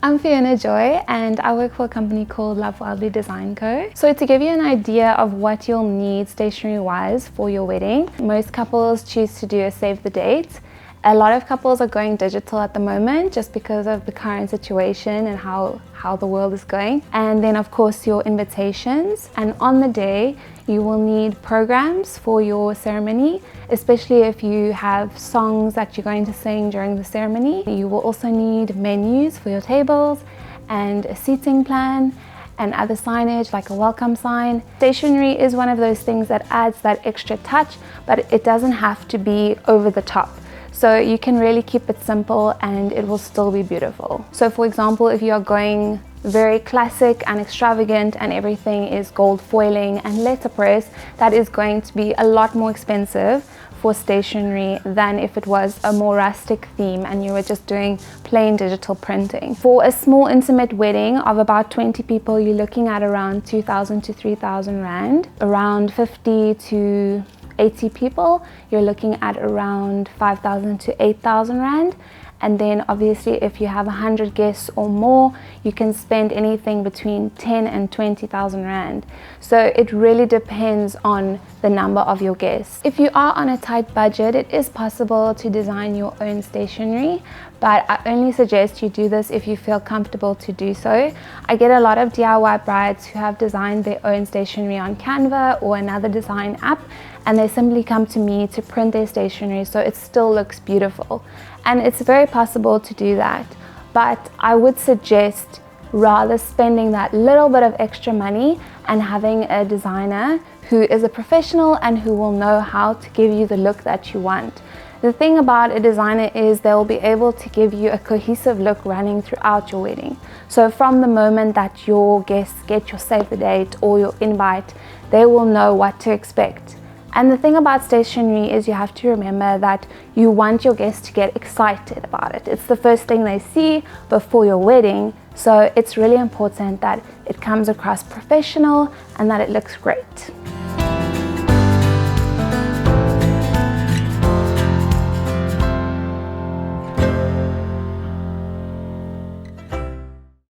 I'm Fiona Joy and I work for a company called Love Wildly Design Co. So to give you an idea of what you'll need stationery wise for your wedding, most couples choose to do a save the date. A lot of couples are going digital at the moment just because of the current situation and how the world is going. And then of course your invitations. And on the day you will need programs for your ceremony, especially if you have songs that you're going to sing during the ceremony. You will also need menus for your tables and a seating plan and other signage like a welcome sign. Stationery is one of those things that adds that extra touch, but it doesn't have to be over the top. So you can really keep it simple and it will still be beautiful. So for example, if you are going very classic and extravagant and everything is gold foiling and letterpress, that is going to be a lot more expensive for stationery than if it was a more rustic theme and you were just doing plain digital printing. For a small intimate wedding of about 20 people, you're looking at around 2,000 to 3,000 Rand. Around 50 to 80 people, you're looking at around 5,000 to 8,000 Rand. And then obviously if you have 100 guests or more, you can spend anything between 10 and 20,000 Rand. So it really depends on the number of your guests. If you are on a tight budget, it is possible to design your own stationery, but I only suggest you do this if you feel comfortable to do so. I get a lot of DIY brides who have designed their own stationery on Canva or another design app, and they simply come to me to print their stationery so it still looks beautiful. And it's very possible to do that, but I would suggest rather spending that little bit of extra money and having a designer who is a professional and who will know how to give you the look that you want. The thing about a designer is they'll be able to give you a cohesive look running throughout your wedding. So from the moment that your guests get your save the date or your invite, they will know what to expect. And the thing about stationery is you have to remember that you want your guests to get excited about it. It's the first thing they see before your wedding, so it's really important that it comes across professional and that it looks great.